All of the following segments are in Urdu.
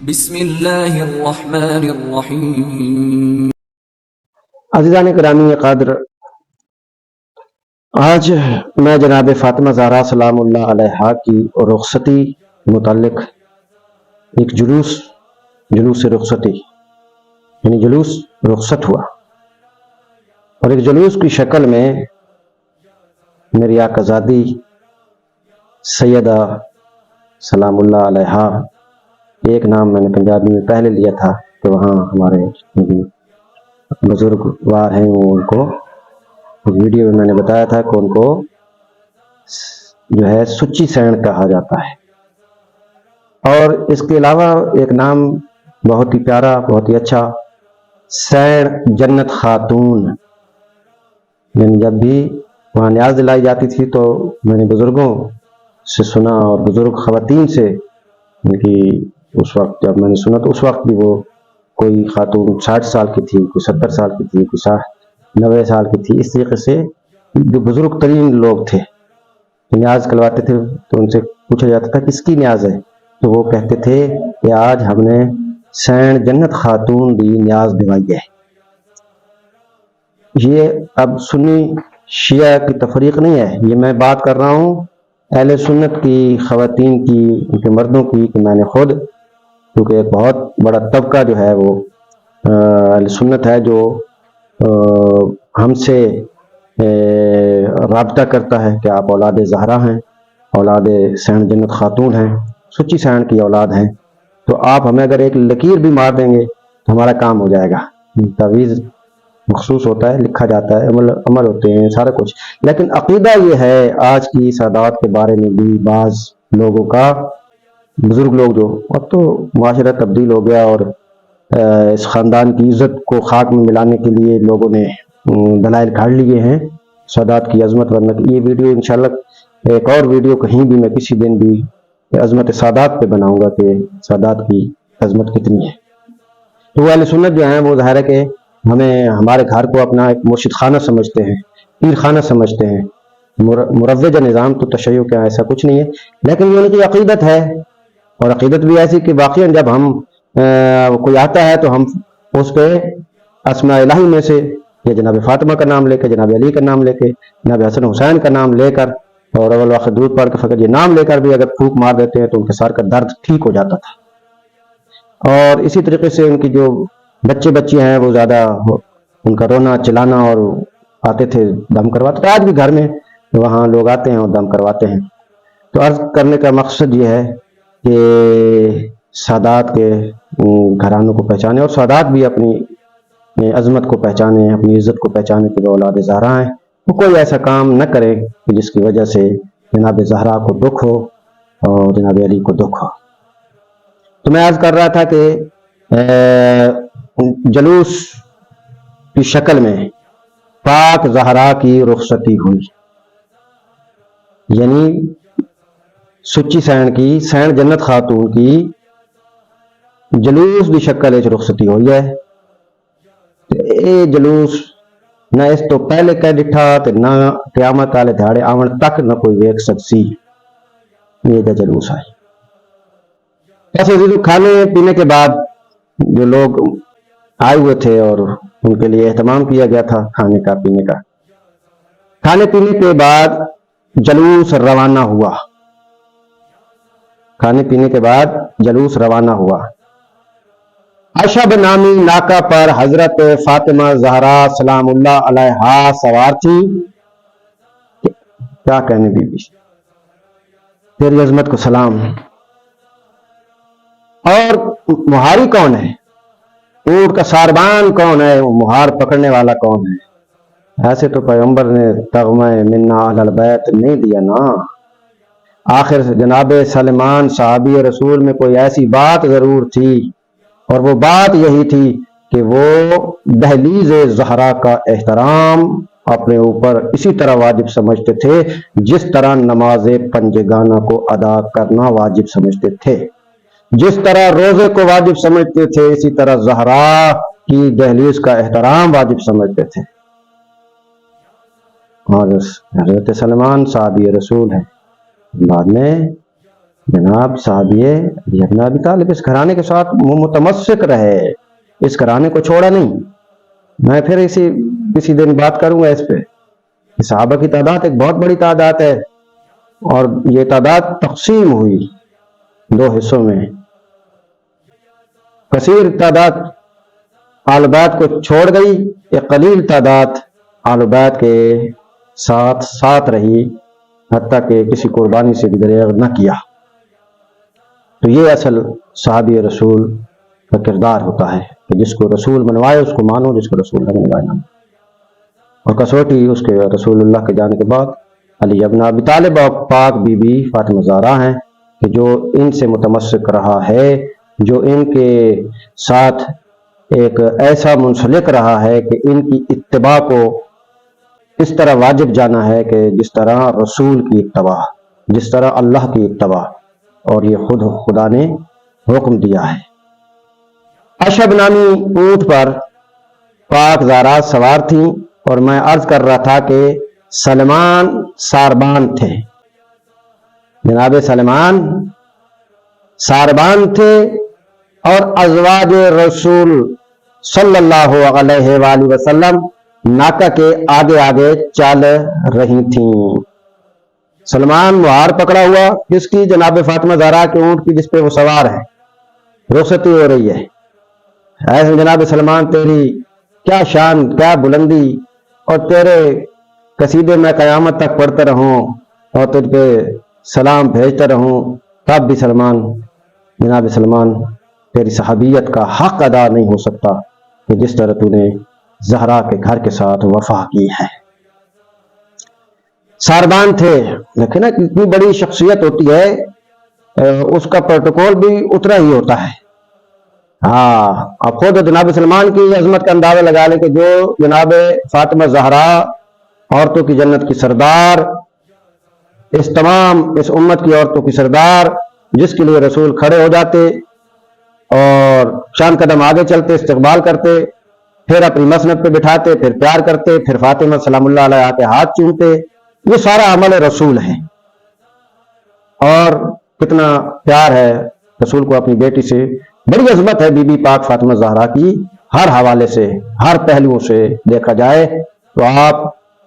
بسم اللہ الرحمن الرحیم۔ عزیزان گرامی قادر، آج میں جناب فاطمہ زہرا سلام اللہ علیہا کی رخصتی متعلق ایک جلوس رخصتی یعنی جلوس رخصت ہوا، اور ایک جلوس کی شکل میں میری آقازادی سیدہ سلام اللہ علیہا، ایک نام میں نے پنجابی میں پہلے لیا تھا کہ وہاں ہمارے بزرگوار ہیں، وہ ان کو ویڈیو میں نے بتایا تھا کہ ان کو جو ہے سچی سین کہا جاتا ہے، اور اس کے علاوہ ایک نام بہت ہی پیارا، بہت ہی اچھا، سین جنت خاتون، یعنی جب بھی وہاں نیاز دلائی جاتی تھی تو میں نے بزرگوں سے سنا اور بزرگ خواتین سے ان کی اس وقت جب میں نے سنا تو اس وقت بھی وہ کوئی خاتون 60 سال کی تھی، کوئی 70 سال کی تھی، کوئی 90 سال کی تھی، اس طریقے سے جو بزرگ ترین لوگ تھے نیاز کلواتے تھے تو ان سے پوچھا جاتا تھا کس کی نیاز ہے، تو وہ کہتے تھے کہ آج ہم نے سین جنت خاتون دی نیاز دلائی ہے۔ یہ اب سنی شیعہ کی تفریق نہیں ہے، یہ میں بات کر رہا ہوں اہل سنت کی خواتین کی، ان کے مردوں کی، کہ میں نے خود، کیونکہ ایک بہت بڑا طبقہ جو ہے وہ اہل سنت ہے جو ہم سے رابطہ کرتا ہے کہ آپ اولاد زہرا ہیں، اولاد سین جنت خاتون ہیں، سچی سین کی اولاد ہیں، تو آپ ہمیں اگر ایک لکیر بھی مار دیں گے تو ہمارا کام ہو جائے گا۔ تعویذ مخصوص ہوتا ہے، لکھا جاتا ہے، عمل ہوتے ہیں، سارا کچھ، لیکن عقیدہ یہ ہے آج کی سادات کے بارے میں بھی بعض لوگوں کا، بزرگ لوگ جو، اب تو معاشرہ تبدیل ہو گیا اور اس خاندان کی عزت کو خاک میں ملانے کے لیے لوگوں نے دلائل کاٹ لیے ہیں سادات کی عظمت، ورنہ یہ ویڈیو انشاءاللہ ایک اور ویڈیو کہیں بھی میں کسی دن بھی عظمت سادات پہ بناؤں گا کہ سادات کی عظمت کتنی ہے۔ تو وہ اہل سنت جو ہیں وہ ظاہر ہے کہ ہمارے گھر کو اپنا ایک مرشد خانہ سمجھتے ہیں، پیر خانہ سمجھتے ہیں، مروجہ نظام تو تشیع کا ایسا کچھ نہیں ہے، لیکن یہ ان کی عقیدت ہے، اور عقیدت بھی ایسی کہ واقعا جب ہم کوئی آتا ہے تو ہم اس پہ اسماء الہی میں سے یا جناب فاطمہ کا نام لے کے، جناب علی کا نام لے کے، جناب حسن حسین کا نام لے کر اور اول آخر درود پڑھ کے فقط یہ نام لے کر بھی اگر پھونک مار دیتے ہیں تو ان کے سر کا درد ٹھیک ہو جاتا تھا۔ اور اسی طریقے سے ان کی جو بچے ہیں وہ زیادہ ان کا رونا چلانا، اور آتے تھے دم کرواتے تھے، آج بھی گھر میں وہاں لوگ آتے ہیں اور دم کرواتے ہیں۔ تو عرض کرنے کا مقصد یہ ہے کہ سادات کے گھرانوں کو پہچانے، اور سادات بھی اپنی عظمت کو پہچانے، اپنی عزت کو پہچانے کہ وہ اولاد زہرا ہیں، وہ کوئی ایسا کام نہ کرے کہ جس کی وجہ سے جناب زہرا کو دکھ ہو اور جناب علی کو دکھ ہو۔ تو میں عرض کر رہا تھا کہ جلوس کی شکل میں پاک زہرا کی رخصتی ہوئی، یعنی سچی سین کی، سین جنت خاتون کی جلوس کی شکل ایچ رخصتی ہوئی ہے۔ یہ جلوس نہ اس تو پہلے کہہ ڈٹھا تے نہ قیامت والے دھاڑے آون تک نہ کوئی ویکھ سکسی، یہ دا جلوس ہے۔ ایسے کھانے پینے کے بعد جو لوگ آئے ہوئے تھے اور ان کے لیے اہتمام کیا گیا تھا کھانے کا پینے کا، کھانے پینے کے بعد جلوس روانہ ہوا، کھانے پینے کے بعد جلوس روانہ ہوا۔ اشب نامی ناکہ پر حضرت فاطمہ زہرا سلام اللہ علیہا سوار تھی۔ کیا کہنے بی بی، تیری عظمت کو سلام۔ اور مہاری کون ہے؟ اونٹ کا ساربان کون ہے؟ مہار پکڑنے والا کون ہے؟ ایسے تو پیغمبر نے تغمہ منا اہل البیت نہیں دیا نا۔ آخر جناب سلمان صحابی رسول میں کوئی ایسی بات ضرور تھی، اور وہ بات یہی تھی کہ وہ دہلیز زہرا کا احترام اپنے اوپر اسی طرح واجب سمجھتے تھے جس طرح نماز پنجگانہ کو ادا کرنا واجب سمجھتے تھے، جس طرح روزے کو واجب سمجھتے تھے، اسی طرح زہرا کی دہلیز کا احترام واجب سمجھتے تھے۔ اور حضرت سلمان صحابی رسول ہے، بعد میں جناب صحابی علی ابن ابی طالب اس گھرانے کے ساتھ وہ متمسک رہے، اس گھرانے کو چھوڑا نہیں۔ میں پھر کسی دن بات کروں گا اس پہ۔ صحابہ کی تعداد ایک بہت بڑی تعداد ہے، اور یہ تعداد تقسیم ہوئی دو حصوں میں۔ کثیر تعداد آل بیت کو چھوڑ گئی، ایک قلیل تعداد آل بیت کے ساتھ رہی، حتیٰ کہ کسی قربانی سے بھی دریغ نہ کیا۔ تو یہ اصل صحابی رسول کا کردار ہوتا ہے کہ جس کو رسول منوائے اس کو مانو، جس کو رسول نہ منوائے نہ مانو۔ اور کسوٹی اس کے رسول اللہ کے جانے کے بعد علی ابن ابی طالب اور پاک بی بی فاطمہ زہرا ہیں، کہ جو ان سے متمسک رہا ہے، جو ان کے ساتھ ایک ایسا منسلک رہا ہے کہ ان کی اتباع کو اس طرح واجب جانا ہے کہ جس طرح رسول کی اتباع، جس طرح اللہ کی اتباع، اور یہ خود خدا نے حکم دیا ہے۔ اشب نامی اونٹ پر پاک زہرا سوار تھیں، اور میں عرض کر رہا تھا کہ سلمان ساربان تھے، جناب سلمان ساربان تھے، اور ازواج رسول صلی اللہ علیہ وآلہ وسلم ناکہ کے آگے آگے چل رہی تھیں۔ سلمان مہار پکڑا ہوا کس کی؟ جناب فاطمہ زہرا کے اونٹ کی جس پہ وہ سوار ہے، رخصتی ہو رہی ہے۔ ایسے جناب سلمان تیری کیا شان، کیا بلندی، اور تیرے قصیدے میں قیامت تک پڑھتا رہوں اور تجھ پہ سلام بھیجتا رہوں، تب بھی جناب سلمان تیری صحابیت کا حق ادا نہیں ہو سکتا کہ جس طرح تو نے زہرا کے گھر کے ساتھ وفا کی ہے۔ ساربان تھے، لیکن اتنی بڑی شخصیت ہوتی ہے اس کا پروٹوکول بھی اتنا ہی ہوتا ہے۔ ہاں، اب خود جناب سلمان کی عظمت کا اندازہ لگا لیں کہ جو جناب فاطمہ زہرا عورتوں کی جنت کی سردار، اس امت کی عورتوں کی سردار، جس کے لیے رسول کھڑے ہو جاتے اور چند قدم آگے چلتے، استقبال کرتے، پھر اپنی مسند پہ بٹھاتے، پھر پیار کرتے، پھر فاطمہ سلام اللہ علیہ کے ہاتھ چومتے، یہ سارا عمل رسول ہے۔ اور کتنا پیار ہے رسول کو اپنی بیٹی سے، بڑی عظمت ہے بی بی پاک فاطمہ زہرا کی، ہر حوالے سے، ہر پہلوؤں سے دیکھا جائے تو آپ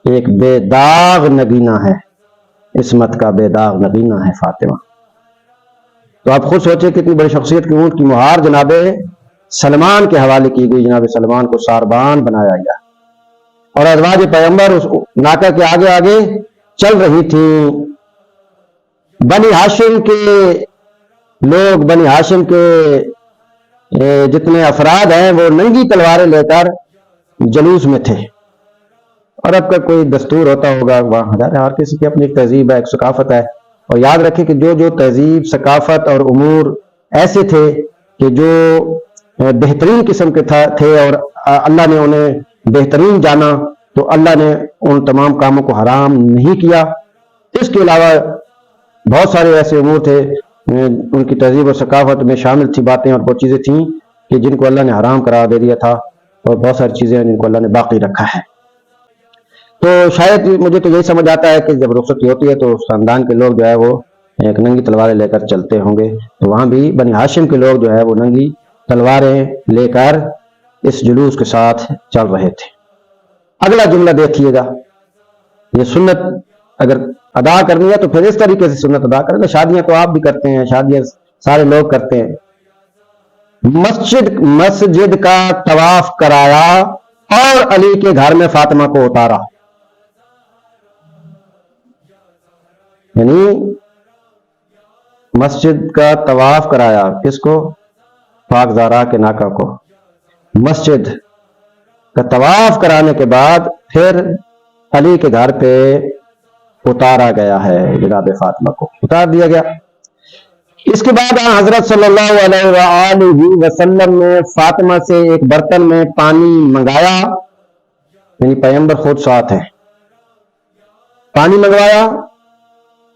ایک بے داغ نگینہ ہے، عصمت کا بے داغ نگینہ ہے فاطمہ۔ تو آپ خود سوچیں کتنی بڑی شخصیت کی اونٹ کی مہار جناب سلمان کے حوالے کی گئی، جناب سلمان کو ساربان بنایا گیا، اور ازواج پیغمبر اس ناکہ کے آگے آگے چل رہی تھیں۔ بنی ہاشم کے لوگ، بنی ہاشم کے جتنے افراد ہیں وہ ننگی تلواریں لے کر جلوس میں تھے۔ اور اب کا کوئی دستور ہوتا ہوگا، وہاں ہر کسی کی اپنی ایک تہذیب ہے، ایک ثقافت ہے، اور یاد رکھیں کہ جو تہذیب، ثقافت اور امور ایسے تھے کہ جو بہترین قسم کے تھے اور اللہ نے انہیں بہترین جانا، تو اللہ نے ان تمام کاموں کو حرام نہیں کیا۔ اس کے علاوہ بہت سارے ایسے امور تھے، ان کی تہذیب اور ثقافت میں شامل تھی باتیں اور بہت چیزیں تھیں کہ جن کو اللہ نے حرام قرار دے دیا تھا، اور بہت ساری چیزیں ہیں جن کو اللہ نے باقی رکھا ہے۔ تو شاید مجھے تو یہی سمجھ آتا ہے کہ جب رخصتی ہوتی ہے تو اس خاندان کے لوگ جو ہے وہ ایک ننگی تلواریں لے کر چلتے ہوں گے، تو وہاں بھی بنی ہاشم کے لوگ جو ہے وہ ننگی تلواریں لے کر اس جلوس کے ساتھ چل رہے تھے۔ اگلا جملہ دیکھیے گا، یہ سنت اگر ادا کرنی ہے تو پھر اس طریقے سے سنت ادا کریں گے۔ شادیاں تو آپ بھی کرتے ہیں، شادیاں سارے لوگ کرتے ہیں۔ مسجد کا طواف کرایا اور علی کے گھر میں فاطمہ کو اتارا، یعنی مسجد کا طواف کرایا کس کو؟ پاک زہرا کے ناکہ کو۔ مسجد کا طواف کرانے کے بعد پھر علی کے گھر پہ اتارا گیا ہے، جناب فاطمہ کو اتار دیا گیا۔ اس کے بعد حضرت صلی اللہ علیہ وآلہ وسلم نے فاطمہ سے ایک برتن میں پانی منگایا، یعنی پیغمبر خود ساتھ ہے، پانی منگوایا،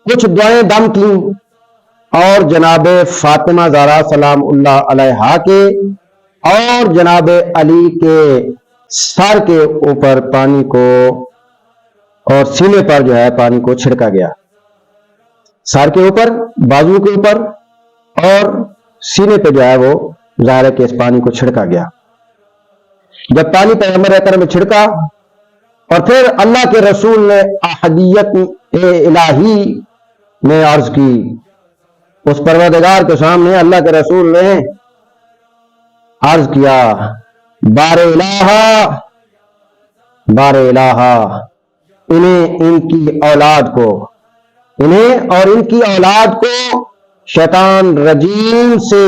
کچھ دعائیں دم کی، اور جناب فاطمہ زہرا سلام اللہ علیہا کے اور جناب علی کے سر کے اوپر پانی کو اور سینے پر جو ہے پانی کو چھڑکا گیا۔ سر کے اوپر، بازو کے اوپر اور سینے پہ جو ہے وہ ظاہر ہے کہ اس پانی کو چھڑکا گیا۔ جب پانی پیغمبر اکرم میں چھڑکا اور پھر اللہ کے رسول نے احدیت الہی میں عرض کی، اس پروردگار کے سامنے اللہ کے رسول نے عرض کیا، بار الہ انہیں ان کی اولاد کو، انہیں اور ان کی اولاد کو شیطان رجیم سے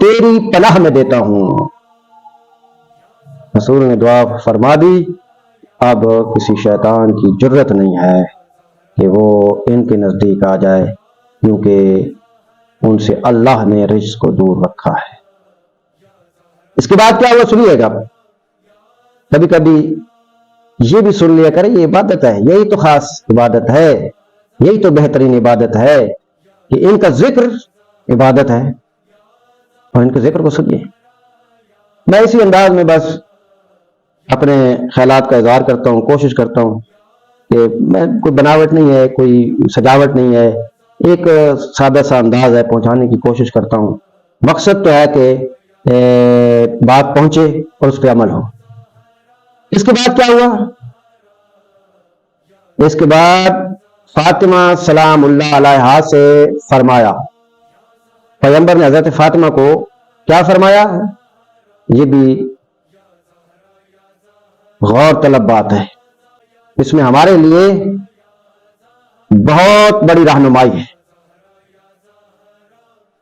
تیری پناہ میں دیتا ہوں۔ رسول نے دعا فرما دی، اب کسی شیطان کی جرت نہیں ہے کہ وہ ان کے نزدیک آ جائے، کیونکہ ان سے اللہ نے رزق کو دور رکھا ہے۔ اس کے بعد کیا ہوا سنیے گا۔ کبھی کبھی یہ بھی سن لیا کرے، یہ عبادت ہے، یہی تو خاص عبادت ہے، یہی تو بہترین عبادت ہے کہ ان کا ذکر عبادت ہے، اور ان کے ذکر کو سنیے۔ میں اسی انداز میں بس اپنے خیالات کا اظہار کرتا ہوں، کوشش کرتا ہوں کہ میں کوئی بناوٹ نہیں ہے، کوئی سجاوٹ نہیں ہے، ایک سادہ سا انداز ہے، پہنچانے کی کوشش کرتا ہوں۔ مقصد تو ہے کہ بات پہنچے اور اس پہ عمل ہو۔ اس کے بعد کیا ہوا؟ اس کے بعد فاطمہ سلام اللہ علیہا سے فرمایا، پیغمبر نے حضرت فاطمہ کو کیا فرمایا؟ یہ بھی غور طلب بات ہے، اس میں ہمارے لیے بہت بڑی رہنمائی ہے،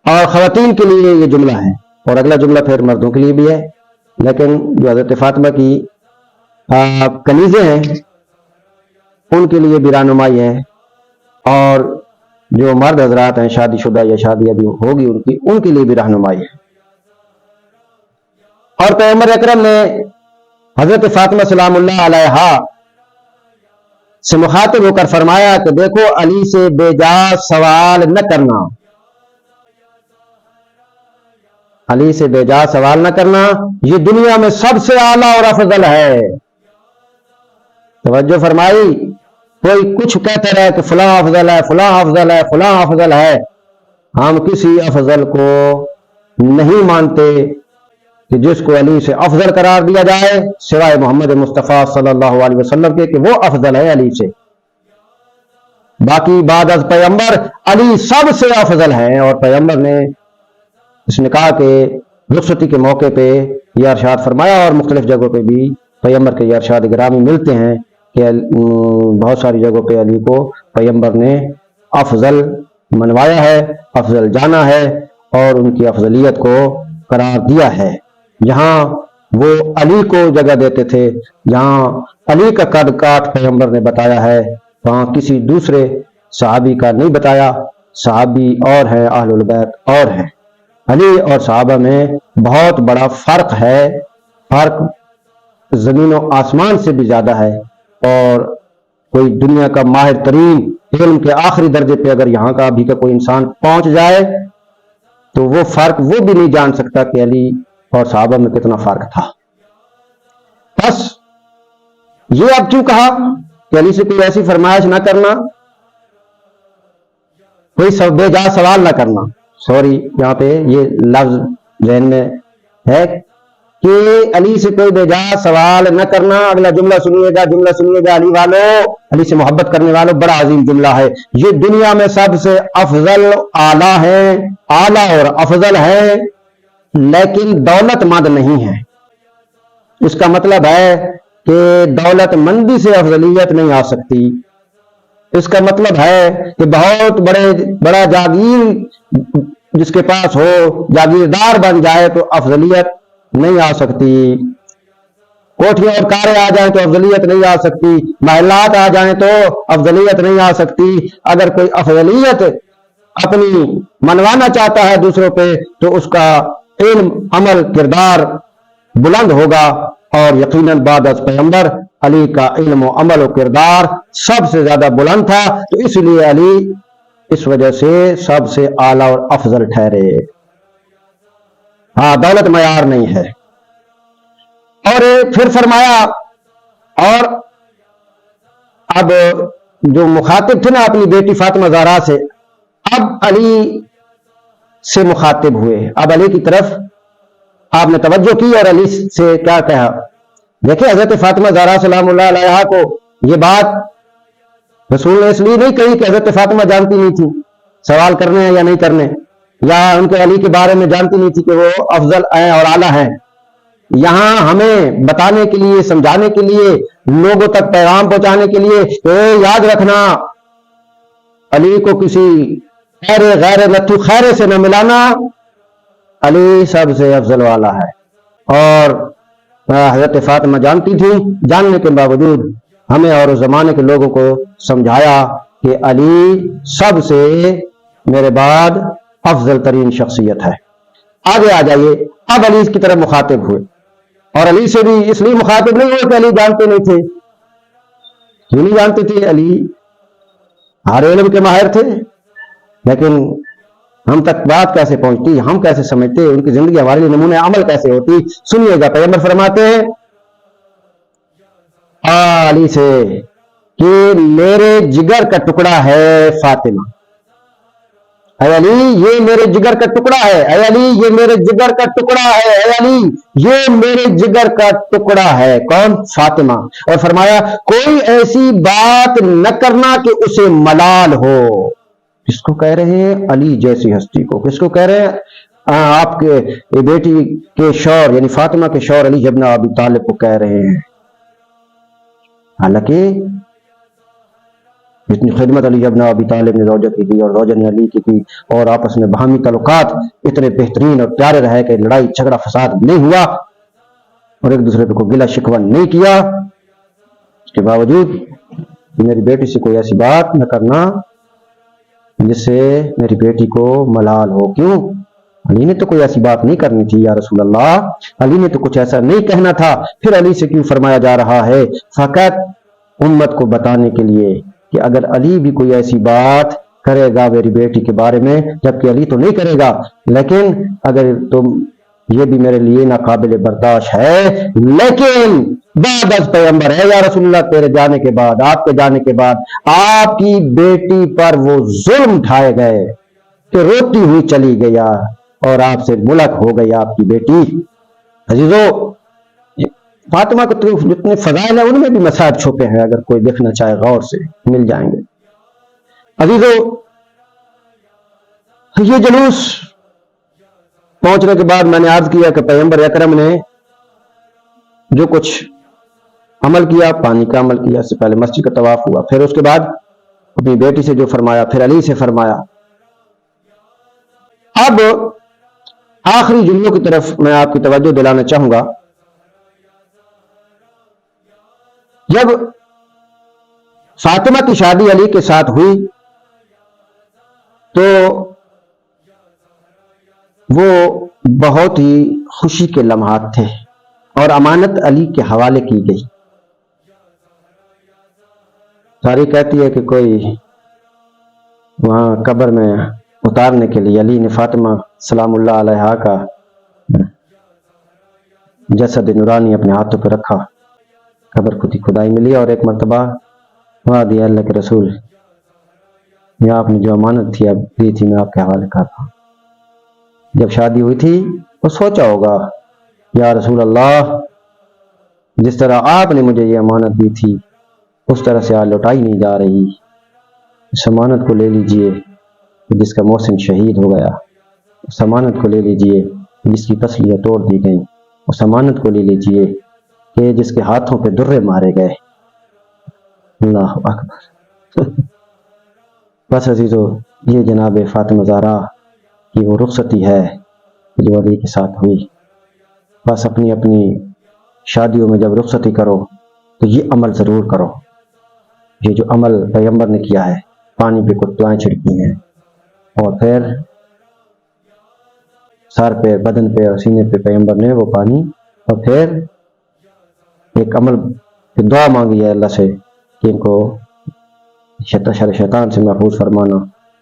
اور خواتین کے لیے یہ جملہ ہے، اور اگلا جملہ پھر مردوں کے لیے بھی ہے، لیکن جو حضرت فاطمہ کی کنیزیں ہیں ان کے لیے بھی رہنمائی ہے، اور جو مرد حضرات ہیں شادی شدہ یا شادی ابھی ہوگی ان کے لیے بھی رہنمائی ہے۔ اور پیغمبر اکرم نے حضرت فاطمہ سلام اللہ علیہا سے مخاطب ہو کر فرمایا کہ دیکھو، علی سے بے جا سوال نہ کرنا، علی سے بے جا سوال نہ کرنا، یہ دنیا میں سب سے اعلیٰ اور افضل ہے۔ توجہ فرمائی، کوئی کچھ کہتا رہے کہ فلاں افضل ہے، فلاں افضل ہے، فلاں افضل ہے، ہم کسی افضل کو نہیں مانتے کہ جس کو علی سے افضل قرار دیا جائے سوائے محمد مصطفیٰ صلی اللہ علیہ وسلم کے، کہ وہ افضل ہے علی سے۔ باقی بعد از پیغمبر علی سب سے افضل ہیں، اور پیغمبر نے اس نے کہا کہ رخصتی کے موقع پہ یہ ارشاد فرمایا، اور مختلف جگہوں پہ بھی پیغمبر کے یہ ارشاد گرامی ملتے ہیں کہ بہت ساری جگہوں پہ علی کو پیغمبر نے افضل منوایا ہے، افضل جانا ہے، اور ان کی افضلیت کو قرار دیا ہے۔ جہاں وہ علی کو جگہ دیتے تھے، جہاں علی کا قد کاٹ پیغمبر نے بتایا ہے، وہاں کسی دوسرے صحابی کا نہیں بتایا۔ صحابی اور ہیں، اہل البیت اور ہیں، علی اور صحابہ میں بہت بڑا فرق ہے، فرق زمین و آسمان سے بھی زیادہ ہے، اور کوئی دنیا کا ماہر ترین علم کے آخری درجے پہ اگر یہاں کا بھی کا کوئی انسان پہنچ جائے تو وہ فرق وہ بھی نہیں جان سکتا کہ علی اور صحابہ میں کتنا فرق تھا۔ بس یہ اب کیوں کہا کہ علی سے کوئی ایسی فرمائش نہ کرنا، کوئی بے جا سوال نہ کرنا، سوری یہاں پہ یہ لفظ ذہن میں ہے کہ علی سے کوئی بے جا سوال نہ کرنا۔ اگلا جملہ سنیے گا علی والوں، علی سے محبت کرنے والوں، بڑا عظیم جملہ ہے یہ، دنیا میں سب سے افضل اعلیٰ ہے، اعلیٰ اور افضل ہے، لیکن دولت مند نہیں ہے۔ اس کا مطلب ہے کہ دولت مندی سے افضلیت نہیں آ سکتی۔ اس کا مطلب ہے کہ بہت بڑا جاگیر جس کے پاس ہو، جاگیردار بن جائے تو افضلیت نہیں آ سکتی۔ کوٹھیاں اور کاریں آ جائیں تو افضلیت نہیں آ سکتی، محلات آ جائیں تو افضلیت نہیں آ سکتی۔ اگر کوئی افضلیت اپنی منوانا چاہتا ہے دوسروں پہ تو اس کا علم، عمل، کردار بلند ہوگا، اور یقیناً بعد از پیغمبر علی کا علم و عمل و کردار سب سے زیادہ بلند تھا، تو اس لیے علی اس وجہ سے سب سے اعلیٰ اور افضل ٹھہرے۔ ہاں، دولت معیار نہیں ہے۔ اور پھر فرمایا، اور اب جو مخاطب تھے نا اپنی بیٹی فاطمہ زہرا سے، اب علی سے مخاطب ہوئے، اب علی کی طرف آپ نے توجہ کی اور علی سے کیا کہا؟ دیکھیں حضرت فاطمہ زہرا سلام اللہ علیہا کو یہ بات رسول نے اس لیے نہیں کہی کہ حضرت فاطمہ جانتی نہیں تھی سوال کرنے ہیں یا نہیں کرنے، یا ان کے علی کے بارے میں جانتی نہیں تھی کہ وہ افضل ہیں اور اعلیٰ ہیں۔ یہاں ہمیں بتانے کے لیے، سمجھانے کے لیے، لوگوں تک پیغام پہنچانے کے لیے یاد رکھنا علی کو کسی غیر لتو خیرے سے نہ ملانا، علی سب سے افضل والا ہے۔ اور حضرت فاطمہ جانتی تھی، جاننے کے باوجود ہمیں اور اس زمانے کے لوگوں کو سمجھایا کہ علی سب سے میرے بعد افضل ترین شخصیت ہے۔ آگے آ جائیے، اب علی کی طرف مخاطب ہوئے، اور علی سے بھی اس لیے مخاطب نہیں ہوئے کہ علی جانتے نہیں تھے، کیوں نہیں جانتے تھے؟ علی ہر علم کے ماہر تھے، لیکن ہم تک بات کیسے پہنچتی، ہم کیسے سمجھتے، ان کی زندگی ہمارے لیے نمونہ عمل کیسے ہوتی؟ سنیے گا، پیغمبر فرماتے ہیں علی سے کہ میرے جگر کا ٹکڑا ہے فاطمہ، اے علی یہ میرے جگر کا ٹکڑا ہے، اے علی یہ میرے جگر کا ٹکڑا ہے، اے علی یہ میرے جگر کا ٹکڑا ہے۔ کون؟ فاطمہ۔ اور فرمایا کوئی ایسی بات نہ کرنا کہ اسے ملال ہو۔ کس کو کہہ رہے ہیں؟ علی جیسی ہستی کو۔ کس کو کہہ رہے ہیں؟ آپ کے بیٹی کے شوہر یعنی فاطمہ کے شوہر علی ابن ابی طالب کو کہہ رہے ہیں۔ حالانکہ جتنی خدمت علی ابن ابی طالب نے زوجہ کی کی اور زوجہ نے علی کی کی، اور آپس میں باہمی تعلقات اتنے بہترین اور پیارے رہے کہ لڑائی جھگڑا فساد نہیں ہوا اور ایک دوسرے پہ کوئی گلہ شکوہ نہیں کیا، اس کے باوجود میری بیٹی سے کوئی ایسی بات نہ کرنا جس سے میری بیٹی کو ملال ہو۔ کیوں؟ علی نے تو کوئی ایسی بات نہیں کرنی تھی یا رسول اللہ، علی نے تو کچھ ایسا نہیں کہنا تھا، پھر علی سے کیوں فرمایا جا رہا ہے؟ فقط امت کو بتانے کے لیے کہ اگر علی بھی کوئی ایسی بات کرے گا میری بیٹی کے بارے میں، جبکہ علی تو نہیں کرے گا، لیکن اگر تم یہ بھی میرے لیے ناقابل برداشت ہے، لیکن بعد از پیغمبر ہے یا رسول اللہ، تیرے جانے کے بعد، آپ کے جانے کے بعد آپ کی بیٹی پر وہ ظلم اٹھائے گئے کہ روتی ہوئی چلی گیا اور آپ سے ملک ہو گئی آپ کی بیٹی۔ عزیزو، فاطمہ کو جتنے فضائل ہیں ان میں بھی مسائل چھپے ہیں، اگر کوئی دیکھنا چاہے غور سے مل جائیں گے۔ عزیزو، یہ جلوس پہنچنے کے بعد میں نے عرض کیا کہ پیغمبر اکرم نے جو کچھ عمل کیا، پانی کا عمل کیا، اس سے پہلے مسجد کا طواف ہوا، پھر اس کے بعد اپنی بیٹی سے جو فرمایا، پھر علی سے فرمایا۔ اب آخری جملوں کی طرف میں آپ کی توجہ دلانا چاہوں گا۔ جب فاطمہ کی شادی علی کے ساتھ ہوئی تو وہ بہت ہی خوشی کے لمحات تھے اور امانت علی کے حوالے کی گئی۔ تاریخ کہتی ہے کہ کوئی وہاں قبر میں اتارنے کے لیے علی نے فاطمہ سلام اللہ علیہا کا جسد نورانی اپنے ہاتھوں پہ رکھا، قبر خود ہی کھدائی ملی، اور ایک مرتبہ وہاں دیا اللہ کے رسول، یہ آپ نے جو امانت دی تھی میں آپ کے حوالے کرتا ہوں۔ جب شادی ہوئی تھی وہ سوچا ہوگا یا رسول اللہ جس طرح آپ نے مجھے یہ امانت دی تھی اس طرح سے آج لوٹائی نہیں جا رہی، اس امانت کو لے لیجئے جس کا محسن شہید ہو گیا، اس امانت کو لے لیجئے جس کی تسلیاں توڑ دی گئیں، اس امانت کو لے لیجئے کہ جس کے ہاتھوں پہ درے مارے گئے۔ اللہ اکبر۔ بس عزیزو، یہ جناب فاطمہ زہرا کی وہ رخصتی ہے جو علی کے ساتھ ہوئی۔ بس اپنی اپنی شادیوں میں جب رخصتی کرو تو یہ عمل ضرور کرو، یہ جو عمل پیغمبر نے کیا ہے، پانی پہ کچھ دعائیں چھڑکی ہیں اور پھر سر پہ، بدن پہ اور سینے پہ پیغمبر نے وہ پانی، اور پھر ایک عمل دعا مانگی ہے اللہ سے کہ ان کو شر شیطان سے محفوظ فرمانا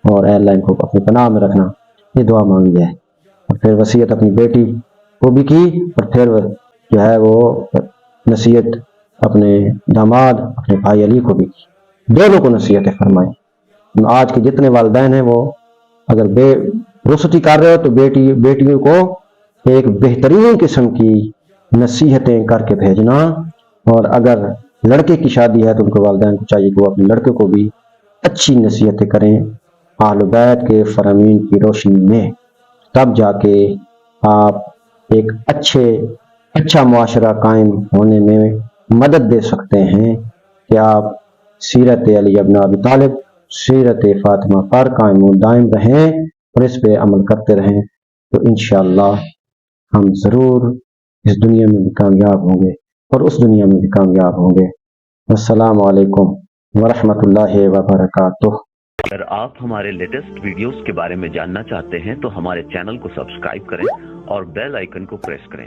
اور اے اللہ ان کو اپنی پناہ میں رکھنا، یہ دعا مانگی ہے۔ اور پھر وصیت اپنی بیٹی کو بھی کی، اور پھر جو ہے وہ نصیحت اپنے داماد اپنے بھائی علی کو بھی کی، دونوں کو نصیحتیں فرمائی۔ آج کے جتنے والدین ہیں وہ اگر رخصتی کر رہے ہو تو بیٹیوں کو ایک بہترین قسم کی نصیحتیں کر کے بھیجنا، اور اگر لڑکے کی شادی ہے تو ان کے والدین کو چاہیے کہ وہ اپنے لڑکے کو بھی اچھی نصیحتیں کریں اہل بیت کے فرامین کی روشنی میں، تب جا کے آپ ایک اچھا معاشرہ قائم ہونے میں مدد دے سکتے ہیں کہ آپ سیرت علی ابن ابی طالب، سیرت فاطمہ پر قائم و دائم رہیں اور اس پہ عمل کرتے رہیں، تو انشاءاللہ ہم ضرور اس دنیا میں بھی کامیاب ہوں گے اور اس دنیا میں بھی کامیاب ہوں گے۔ السلام علیکم ورحمۃ اللہ وبرکاتہ۔ اگر آپ ہمارے لیٹسٹ ویڈیوز کے بارے میں جاننا چاہتے ہیں تو ہمارے چینل کو سبسکرائب کریں اور بیل آئیکن کو پریس کریں۔